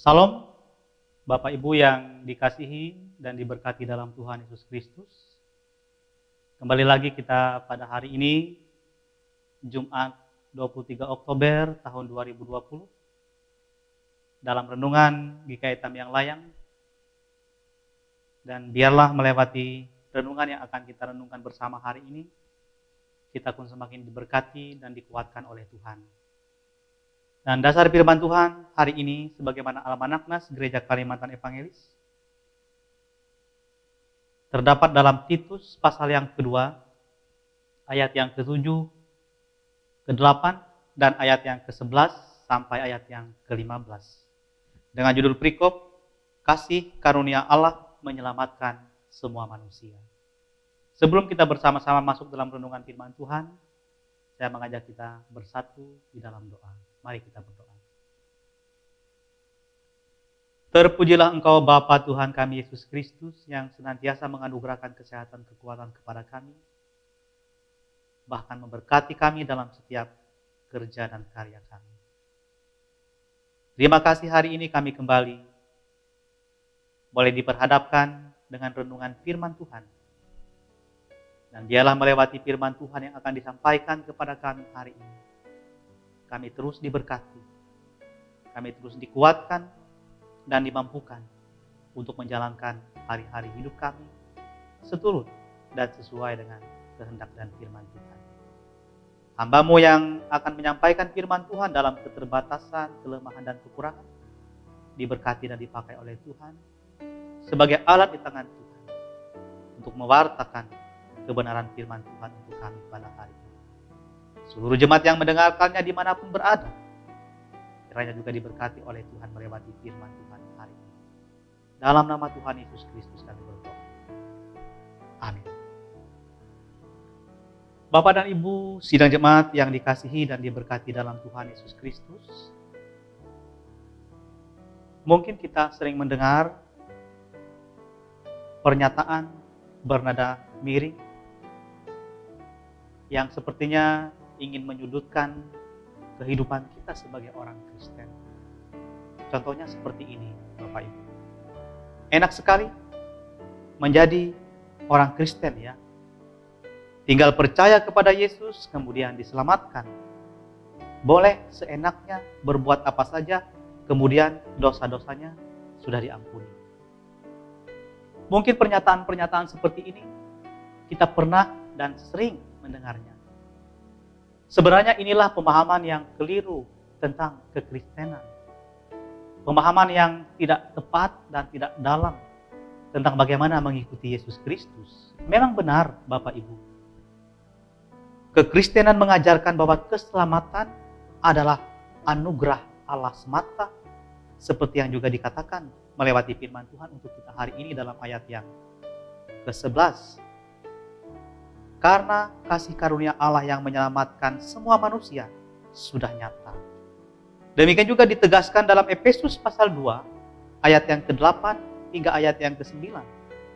Salam, Bapak Ibu yang dikasihi dan diberkati dalam Tuhan Yesus Kristus. Kembali lagi kita pada hari ini, Jumat 23 Oktober tahun 2020, dalam renungan GKI Tamiang Layang. Dan biarlah melewati renungan yang akan kita renungkan bersama hari ini, kita pun semakin diberkati dan dikuatkan oleh Tuhan. Dan dasar firman Tuhan hari ini sebagaimana Almanaknas Gereja Kalimantan Evangelis terdapat dalam Titus pasal yang kedua, ayat yang ke-7, ke-8, dan ayat yang ke-11 sampai ayat yang ke-15. Dengan judul perikop, Kasih Karunia Allah Menyelamatkan Semua Manusia. Sebelum kita bersama-sama masuk dalam renungan firman Tuhan, saya mengajak kita bersatu di dalam doa. Mari kita berdoa. Terpujilah Engkau Bapa Tuhan kami Yesus Kristus yang senantiasa menganugerahkan kesehatan kekuatan kepada kami, bahkan memberkati kami dalam setiap kerja dan karya kami. Terima kasih hari ini kami kembali boleh diperhadapkan dengan renungan firman Tuhan. Dan biarlah melewati firman Tuhan yang akan disampaikan kepada kami hari ini, kami terus diberkati, kami terus dikuatkan dan dimampukan untuk menjalankan hari-hari hidup kami seturut dan sesuai dengan kehendak dan firman Tuhan. Hamba-Mu yang akan menyampaikan firman Tuhan dalam keterbatasan, kelemahan dan kekurangan, diberkati dan dipakai oleh Tuhan sebagai alat di tangan Tuhan untuk mewartakan kebenaran firman Tuhan untuk kami pada hari ini. Seluruh jemaat yang mendengarkannya dimanapun berada, kiranya juga diberkati oleh Tuhan melewati firman Tuhan hari ini. Dalam nama Tuhan Yesus Kristus kami berdoa. Amin. Bapak dan Ibu sidang jemaat yang dikasihi dan diberkati dalam Tuhan Yesus Kristus, mungkin kita sering mendengar pernyataan bernada miring yang sepertinya ingin menyudutkan kehidupan kita sebagai orang Kristen. Contohnya seperti ini, Bapak Ibu. Enak sekali menjadi orang Kristen ya. Tinggal percaya kepada Yesus kemudian diselamatkan. Boleh seenaknya berbuat apa saja, kemudian dosa-dosanya sudah diampuni. Mungkin pernyataan-pernyataan seperti ini kita pernah dan sering mendengarnya. Sebenarnya inilah pemahaman yang keliru tentang kekristenan. Pemahaman yang tidak tepat dan tidak dalam tentang bagaimana mengikuti Yesus Kristus. Memang benar Bapak Ibu. Kekristenan mengajarkan bahwa keselamatan adalah anugerah Allah semata, seperti yang juga dikatakan melewati firman Tuhan untuk kita hari ini dalam ayat yang ke-11. Karena kasih karunia Allah yang menyelamatkan semua manusia sudah nyata. Demikian juga ditegaskan dalam Efesus pasal 2 ayat yang ke-8 hingga ayat yang ke-9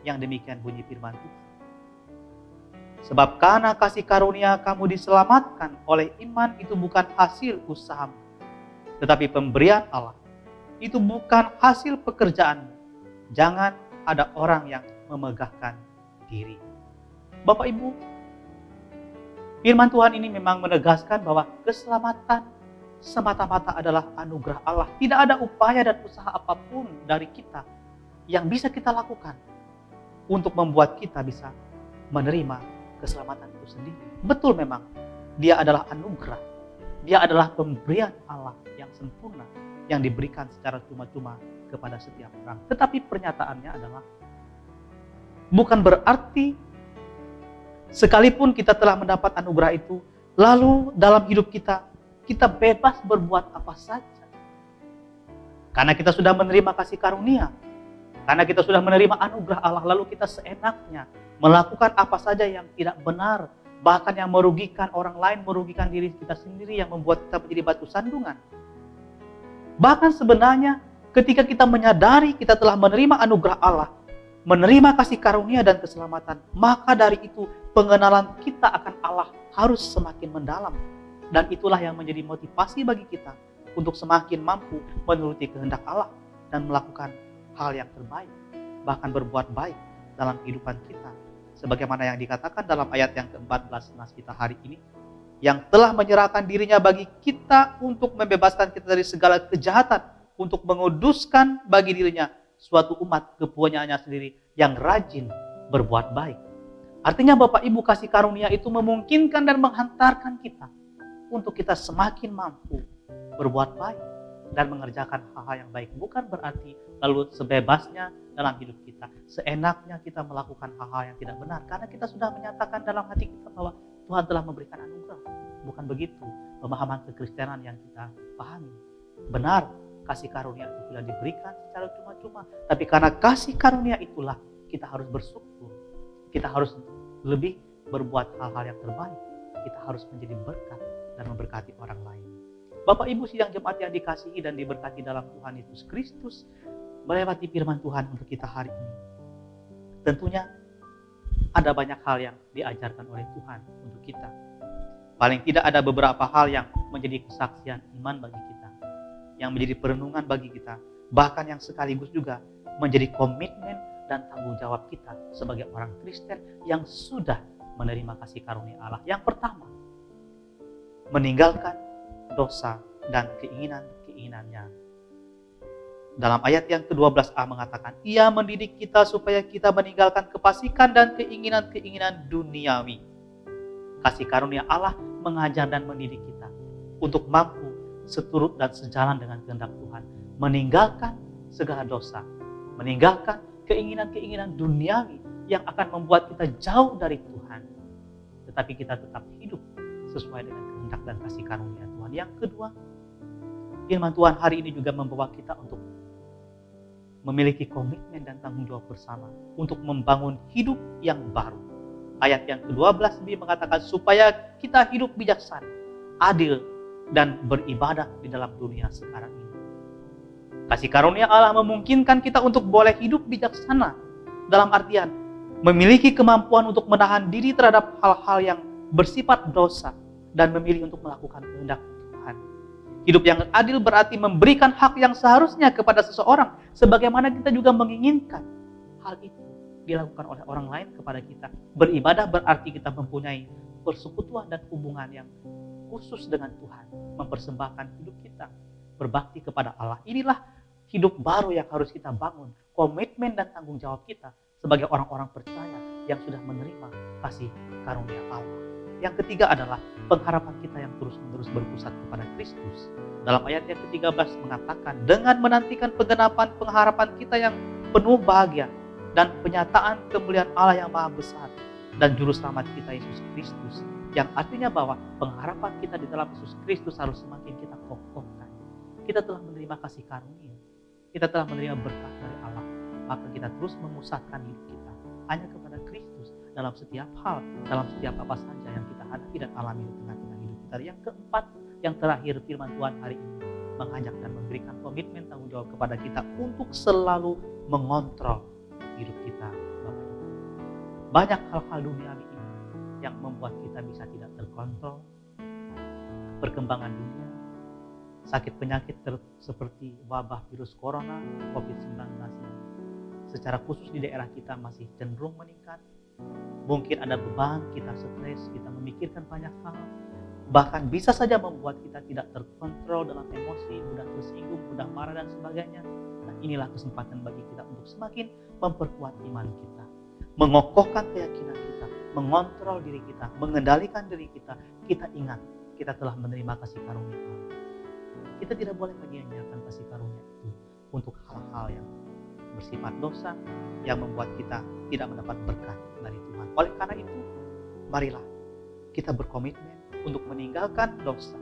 yang demikian bunyi firman Tuhan. Sebab karena kasih karunia kamu diselamatkan oleh iman itu bukan hasil usahamu, tetapi pemberian Allah. Itu bukan hasil pekerjaanmu. Jangan ada orang yang memegahkan diri. Bapak Ibu, firman Tuhan ini memang menegaskan bahwa keselamatan semata-mata adalah anugerah Allah. Tidak ada upaya dan usaha apapun dari kita yang bisa kita lakukan untuk membuat kita bisa menerima keselamatan itu sendiri. Betul memang, dia adalah anugerah. Dia adalah pemberian Allah yang sempurna yang diberikan secara cuma-cuma kepada setiap orang. Tetapi pernyataannya adalah bukan berarti sekalipun kita telah mendapat anugerah itu, lalu dalam hidup kita bebas berbuat apa saja. Karena kita sudah menerima kasih karunia, karena kita sudah menerima anugerah Allah, lalu kita seenaknya melakukan apa saja yang tidak benar, bahkan yang merugikan orang lain, merugikan diri kita sendiri, yang membuat kita menjadi batu sandungan. Bahkan sebenarnya ketika kita menyadari kita telah menerima anugerah Allah, menerima kasih karunia dan keselamatan, maka dari itu pengenalan kita akan Allah harus semakin mendalam. Dan itulah yang menjadi motivasi bagi kita untuk semakin mampu menuruti kehendak Allah. dan melakukan hal yang terbaik, bahkan berbuat baik dalam kehidupan kita. Sebagaimana yang dikatakan dalam ayat yang ke-14 nas kita hari ini, yang telah menyerahkan dirinya bagi kita untuk membebaskan kita dari segala kejahatan, untuk menguduskan bagi dirinya suatu umat kepunyaannya sendiri yang rajin berbuat baik. Artinya Bapak Ibu, kasih karunia itu memungkinkan dan menghantarkan kita untuk kita semakin mampu berbuat baik dan mengerjakan hal-hal yang baik. Bukan berarti lalu sebebasnya dalam hidup kita, seenaknya kita melakukan hal-hal yang tidak benar, karena kita sudah menyatakan dalam hati kita bahwa Tuhan telah memberikan anugerah. Bukan begitu pemahaman kekristenan yang kita pahami. Benar, kasih karunia itu tidak diberikan secara cuma-cuma, tapi karena kasih karunia itulah kita harus bersyukur. Kita harus lebih berbuat hal-hal yang terbaik. Kita harus menjadi berkat dan memberkati orang lain. Bapak Ibu sidang jemaat yang dikasihi dan diberkati dalam Tuhan Yesus Kristus, melewati firman Tuhan untuk kita hari ini, tentunya ada banyak hal yang diajarkan oleh Tuhan untuk kita. Paling tidak ada beberapa hal yang menjadi kesaksian iman bagi kita, yang menjadi perenungan bagi kita, bahkan yang sekaligus juga menjadi komitmen dan tanggung jawab kita sebagai orang Kristen yang sudah menerima kasih karunia Allah. Yang pertama, meninggalkan dosa dan keinginan-keinginannya. Dalam ayat yang ke-12a mengatakan, Ia mendidik kita supaya kita meninggalkan kefasikan dan keinginan-keinginan duniawi. Kasih karunia Allah mengajar dan mendidik kita untuk mampu seturut dan sejalan dengan kehendak Tuhan, meninggalkan segala dosa, meninggalkan keinginan-keinginan duniawi yang akan membuat kita jauh dari Tuhan, tetapi kita tetap hidup sesuai dengan kehendak dan kasih karunia Tuhan. Yang kedua, firman Tuhan hari ini juga membawa kita untuk memiliki komitmen dan tanggung jawab bersama untuk membangun hidup yang baru. Ayat yang ke-12b mengatakan supaya kita hidup bijaksana, adil, dan beribadah di dalam dunia sekarang ini. Kasih karunia Allah memungkinkan kita untuk boleh hidup bijaksana, dalam artian memiliki kemampuan untuk menahan diri terhadap hal-hal yang bersifat dosa dan memilih untuk melakukan kehendak Tuhan. Hidup yang adil berarti memberikan hak yang seharusnya kepada seseorang, sebagaimana kita juga menginginkan hal itu dilakukan oleh orang lain kepada kita. Beribadah berarti kita mempunyai persekutuan dan hubungan yang khusus dengan Tuhan, mempersembahkan hidup kita, berbakti kepada Allah. Inilah hidup baru yang harus kita bangun, komitmen dan tanggung jawab kita sebagai orang-orang percaya yang sudah menerima kasih karunia Allah. Yang ketiga adalah pengharapan kita yang terus-menerus berpusat kepada Kristus. Dalam ayat yang ke-13 mengatakan, dengan menantikan penggenapan pengharapan kita yang penuh bahagia dan penyataan kemuliaan Allah yang maha besar dan juru selamat kita Yesus Kristus, yang artinya bahwa pengharapan kita di dalam Yesus Kristus harus semakin kita kokohkan. Kita telah menerima kasih karunia, kita telah menerima berkat dari Allah, maka kita terus memusatkan hidup kita hanya kepada Kristus dalam setiap hal, dalam setiap apa saja yang kita hadapi dan alami di tengah-tengah hidup kita. Yang keempat, yang terakhir, firman Tuhan hari ini mengajak dan memberikan komitmen tanggung jawab kepada kita untuk selalu mengontrol hidup kita, Bapak Ibu. Banyak hal-hal duniawi ini yang membuat kita bisa tidak terkontrol. Perkembangan dunia, sakit penyakit seperti wabah virus corona, COVID-19 ini secara khusus di daerah kita masih cenderung meningkat. Mungkin ada beban, kita stres, kita memikirkan banyak hal, bahkan bisa saja membuat kita tidak terkontrol dalam emosi, mudah tersinggung, mudah marah dan sebagainya. Nah, inilah kesempatan bagi kita untuk semakin memperkuat iman kita, mengokohkan keyakinan kita, mengontrol diri kita, mengendalikan diri kita. Kita ingat, kita telah menerima kasih karunia Allah. Kita tidak boleh menyia-nyiakan kasih karunia itu untuk hal-hal yang bersifat dosa yang membuat kita tidak mendapat berkat dari Tuhan. Oleh karena itu, marilah kita berkomitmen untuk meninggalkan dosa,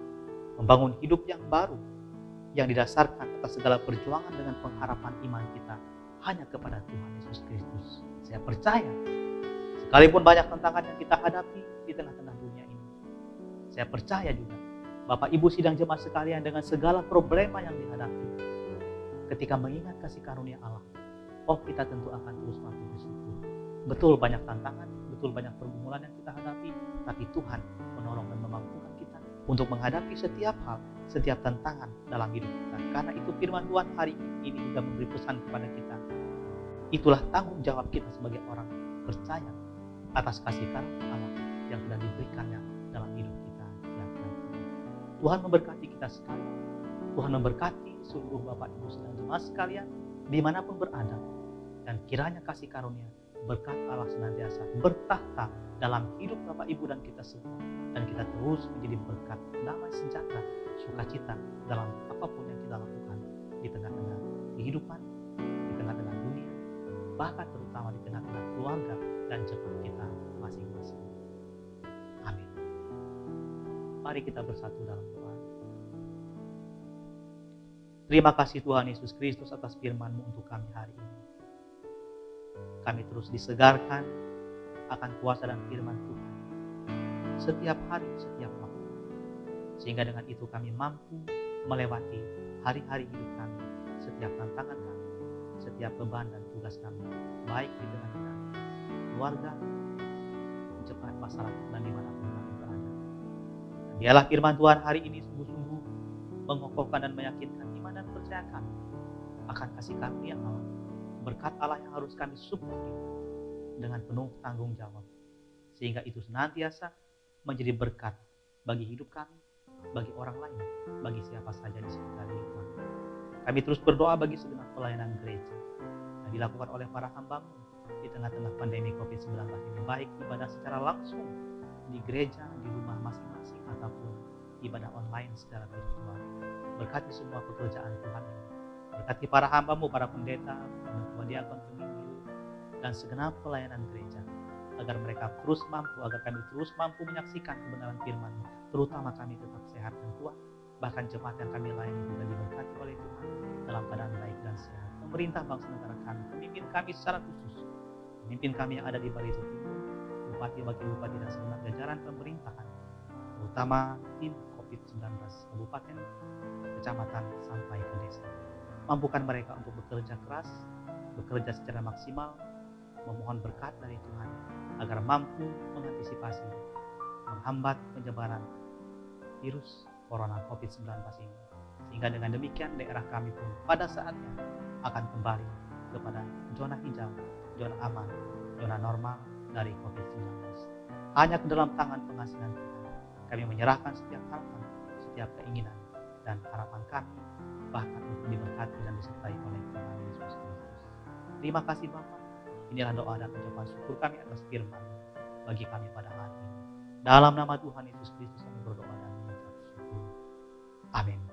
membangun hidup yang baru yang didasarkan atas segala perjuangan dengan pengharapan iman kita hanya kepada Tuhan Yesus Kristus. Saya percaya, sekalipun banyak tantangan yang kita hadapi di tengah-tengah dunia ini, saya percaya juga Bapak Ibu sidang jemaat sekalian dengan segala problema yang dihadapi, ketika mengingat kasih karunia Allah, kita tentu akan terus mampu bersyukur. Betul banyak tantangan, betul banyak pergumulan yang kita hadapi, tapi Tuhan menolong dan memampukan kita untuk menghadapi setiap hal, setiap tantangan dalam hidup kita. Karena itu firman Tuhan hari ini juga memberi pesan kepada kita. Itulah tanggung jawab kita sebagai orang percaya atas kasih karunia Allah yang sudah diberikannya dalam hidup kita setiap hari. Tuhan memberkati kita sekali. Tuhan memberkati seluruh Bapak Ibu saudara jemaat sekalian dimanapun berada. Dan kiranya kasih karunia berkat Allah senantiasa bertahta dalam hidup Bapak Ibu dan kita semua. Dan kita terus menjadi berkat damai sejahtera, sukacita dalam apapun yang kita lakukan di tengah-tengah kehidupan, di tengah-tengah dunia, bahkan terutama di tengah-tengah keluarga dan jemaat kita masing-masing. Amin. Mari kita bersatu dalam doa. Terima kasih Tuhan Yesus Kristus atas firman-Mu untuk kami hari ini. Kami terus disegarkan akan kuasa dan firman Tuhan setiap hari, setiap waktu. Sehingga dengan itu kami mampu melewati hari-hari hidup kami, setiap tantangan kami, setiap beban dan tugas kami, baik di tengah-tengah keluarga, jemaat masyarakat, dan dimanapun kami berada. Dan biarlah firman Tuhan hari ini sungguh-sungguh mengokohkan dan meyakinkan iman dan percaya kami akan kasih karunia Allah, berkat Allah yang harus kami syukuri dengan penuh tanggung jawab, sehingga itu senantiasa menjadi berkat bagi hidup kami, bagi orang lain, bagi siapa saja di sekitar hidup kami. Kami terus berdoa bagi segenap pelayanan gereja yang dilakukan oleh para hamba-Mu di tengah-tengah pandemi COVID-19 ini, baik ibadah secara langsung di gereja, di rumah masing-masing, ataupun ibadah online secara virtual. Berkati semua pekerjaan Tuhan ini. Berkati para hamba-Mu, para pendeta, ketua diakon, pemimpin, dan segenap pelayanan gereja, agar mereka terus mampu, agar kami terus mampu menyaksikan kebenaran firman-Mu, terutama kami tetap sehat dan kuat. Bahkan jemaat yang kami layani juga diberkati oleh Tuhan dalam keadaan baik dan sehat. Pemerintah bangsa negara kami, pemimpin kami secara khusus, pemimpin kami yang ada di Barito Timur, bupati, wakil bupati, dan segenap jajaran pemerintahan, terutama tim COVID-19 kabupaten, kecamatan, sampai ke desa. Mampukan mereka untuk bekerja keras, bekerja secara maksimal, memohon berkat dari Tuhan, agar mampu mengantisipasi, menghambat penyebaran virus Corona COVID-19 ini. Sehingga dengan demikian daerah kami pun pada saatnya akan kembali kepada zona hijau, zona aman, zona normal dari COVID-19. Hanya ke dalam tangan pengasihan Tuhan kami menyerahkan setiap harapan, setiap keinginan, dan harapan kami bahkan untuk diberkati dan disertai oleh Tuhan Yesus Kristus. Terima kasih Bapa. Inilah doa dan ucapan syukur kami atas firman bagi kami pada hari ini. Dalam nama Tuhan Yesus Kristus kami berdoa dan mengucap syukur. Amin.